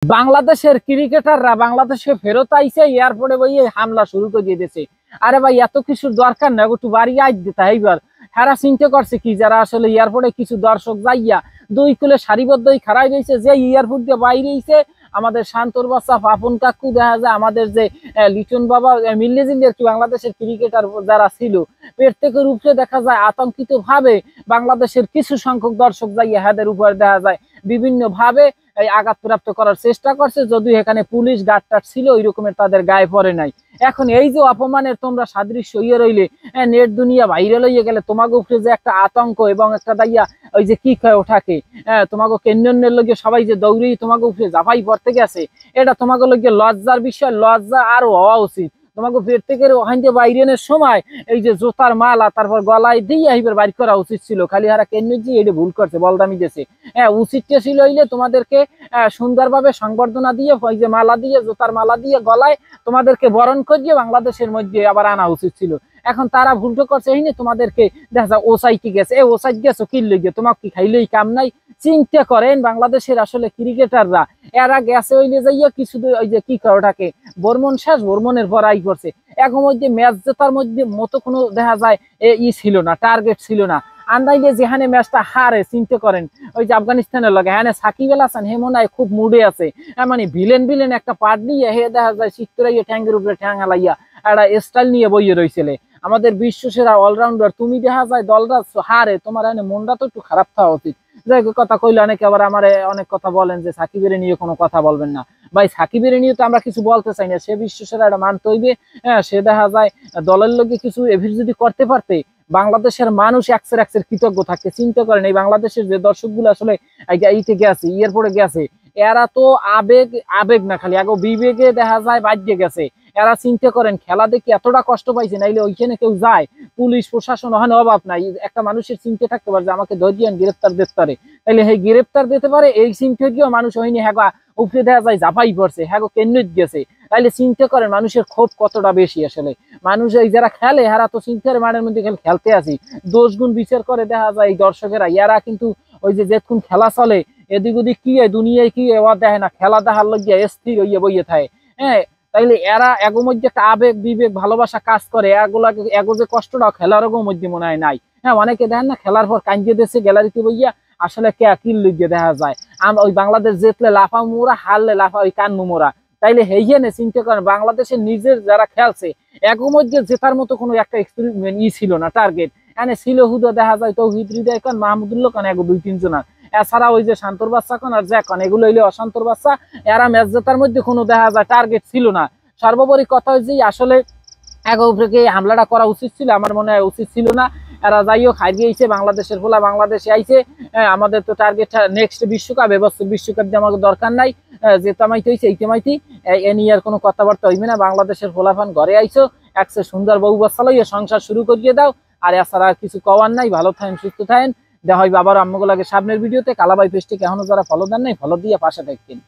বাংলাদেশের ক্রিকেটাররা বাংলাদেশে ফেরত আইছে, এয়ারপোর্টে বইয়ে হামলা শুরু করে দিয়েছে। আরে ভাই, এত কিছুর দরকার না, একটু বাড়ি আজ দিতে এইবার। হেরা চিন্তা করছে কি, যারা আসলে এয়ারপোর্টে কিছু দর্শক যাইয়া দুই কুলে সারিবদ্ধ খাড়াই রয়েছে, যে এয়ারপোর্ট দিয়ে বাইরে হইছে আমাদের শান্তর বাচ্চা পাপন কাকু, দেখা যায় আমাদের যে লিটন বাবা, মিল্লি জিল্লি কি বাংলাদেশের ক্রিকেটার যারা ছিল, প্রত্যেকের উপরে দেখা যায় আতঙ্কিত ভাবে বাংলাদেশের কিছু সংখ্যক দর্শক যাইয়া হাদের উপর দেখা যায় বিভিন্ন ভাবে এই আঘাতপ্রাপ্ত করার চেষ্টা করছে, যদিও এখানে পুলিশ গার্ড ছিল ওই রকমের তাদের গায়ে পড়ে নাই। এখন এই যে অপমানের তোমরা সাদৃশ্য ইয়ে রইলে, নেট দুনিয়া ভাইরাল হইয়া গেলে তোমাকে উপরে যে একটা আতঙ্ক এবং একটা দাইয়া ওই যে কি কয় ওঠাকে, তোমাকে কেন্দ্রের লগে সবাই যে দৌড়ি তোমাকে উপরে জাফাই পড়তে গেছে, এটা তোমাকে লগে লজ্জার বিষয়। লজ্জা আরো হওয়া উচিত। তোমাকে প্রত্যেকের ওখান দিয়ে বাইরেনের সময় এই যে জোতার মালা তারপর গলায় দিয়ে এইবার বাইর করা উচিত ছিল। খালি হারা কেন্দ্রজি এটা ভুল করছে, বলদামি দিয়েছে। উচিতটা ছিল হইলে তোমাদেরকে সুন্দরভাবে সংবর্ধনা দিয়ে ওই যে মালা দিয়ে জোতার মালা দিয়ে গলায় তোমাদেরকে বরণ করিয়ে বাংলাদেশের মধ্যে আবার আনা উচিত ছিল। এখন তারা ভুলটা করছে, এই নিয়ে তোমাদেরকে দেখা যায় ওসাইটি গেছে, ওসাইট গেছো কি লেগে, তোমাকে কি খাইলেই কাম নাই? চিন্তা করেন বাংলাদেশের আসলে ক্রিকেটাররা এরা গেছে ওই যাইয়া কিছু ওই যে কি করে ওটাকে বর্মন শেষ, বর্মনের পর আই করছে। এখন মধ্যে ম্যাচ জেতার মধ্যে মতো কোনো দেখা যায় ছিল না, টার্গেট ছিল না। আন্দাইলে যেখানে ম্যাচটা হারে, চিন্তা করেন ওই যে আফগানিস্তানের লগে হ্যাঁ সাকিব আল হাসান, হে মনে হয় খুব মুডে আছে, মানে ভিলেন ভিলেন একটা পার্ট নিয়ে হে দেখা যায় চিত্তরাইয়া ঠ্যাঙ্গের উপরে ঠ্যাং হালাইয়া একটা স্টাইল নিয়ে বইয়ে রয়েছিল। আমাদের বিশ্ব সেরা অলরাউন্ডার তুমি, দেখা যায় দলরা হারে, তোমার এনে মনটা তো একটু খারাপ থাকা উচিত। যাই কথা কইলে অনেকে আবার আমার অনেক কথা বলেন যে সাকিবের নিয়ে কোনো কথা বলবেন না। ভাই সাকিবের নিয়ে তো আমরা কিছু বলতে চাই না, সে বিশ্ব সেরা এটা মানতে হইবে। সে দেখা যায় দলের লোকে কিছু এভির যদি করতে পারতে বাংলাদেশের মানুষ একসের কৃতজ্ঞ থাকে। চিন্তা করেন এই বাংলাদেশের যে দর্শকগুলো আসলে এইতে গেছে, এয়ারপোর্টে গেছে, এরা তো আবেগ আবেগ না, খালি আগে বিবেকে দেখা যায় বাজ্যে গেছে। এরা চিন্তা করেন খেলা দেখে এতটা কষ্ট পাইছে, নাইলে ওইখানে কেউ যায়, পুলিশ প্রশাসন ওখানে অভাব নাই। একটা মানুষের চিন্তা থাকতে পারে যে আমাকে ধরিয়ে গ্রেফতার দিতে পারে, তাইলে সেই গ্রেফতার দিতে পারে, এই চিন্তা গিয়েও মানুষ হয়নি হ্যাঁ উপরে দেখা যায় জাপাই পড়ছে, হ্যাঁ কেন্দ্রিত গেছে। তাইলে চিন্তা করেন মানুষের ক্ষোভ কতটা বেশি। আসলে মানুষ এই যারা খেলে হারা তো চিন্তার মাঠের মধ্যে খেলতে আসি, দোষ গুণ বিচার করে দেখা যায় এই দর্শকেরা, এরা কিন্তু ওই যে যেতক্ষণ খেলা চলে এদিক ওদিক কি হয় দুনিয়ায় কি হয় দেখে না, খেলা দেখার লাগিয়া স্থির হইয়া বইয়ে থাকে। হ্যাঁ, তাইলে এরা এগো মধ্যে একটা আবেগ বিবেক ভালোবাসা কাজ করে, এগুলাকে এগো যে কষ্টটা খেলার মধ্যে মনে হয় নাই। হ্যাঁ, অনেকে দেখেন না খেলার পর কাঞ্জিয়ে দিয়েছে গ্যালারিতে বইয়া, আসলে কে কিল লিখে দেখা যায় ওই বাংলাদেশ জিতলে লাফা মোরা, হারলে লাফা ওই কান্নু মোরা। তাইলে হেইনে চিন্তা করেন বাংলাদেশের নিজের যারা খেলছে এগো মধ্যে জেতার মতো কোনো একটা এক্সপেরিমেন্ট ছিল না, টার্গেট এনে ছিল হুদা দেখা যায় তৌহিদ হৃদয় খান, মাহমুদুল্লাহ খান, এগো দুই তিনজনা। এছাড়া ওই যে শান্তর বাচ্চা খান আর জ্যাক খান, এগুলো হইলে অশান্তর বাচ্চা। এরা ম্যাচ জেতার মধ্যে কোনো দেখা যায় টার্গেট ছিল না। সর্বোপরি কথা হচ্ছে আসলে একে উপরে হামলাটা করা উচিত ছিল, আমার মনে হয় উচিত ছিল না। এরা যাই হোক হারিয়ে গিয়েছে, বাংলাদেশের ফোলা বাংলাদেশে আইছে। আমাদের তো টার্গেট নেক্সট বিশ্বকাপ, এবছর বিশ্বকাপ দিয়ে আমাকে দরকার নাই, যে তামাইতে হয়েছে এই তামাইতি, এ নিয়ে আর কোনো কথাবার্তা হইবে না। বাংলাদেশের ফোলাফান ঘরে আইছো, একসে সুন্দর বউ বাচ্চা লইয়া সংসার শুরু করিয়ে দাও। আর এছাড়া কিছু কওয়ার নাই। ভালো থাকেন, সুস্থ থাকেন। দেখা হইবে আবার আম্মগুলাকে সামনের ভিডিওতে। কালাবাই পেজটিকে এখনো যারা ফলো দেন নাই, ফলো দিয়ে পাশে থাকেন।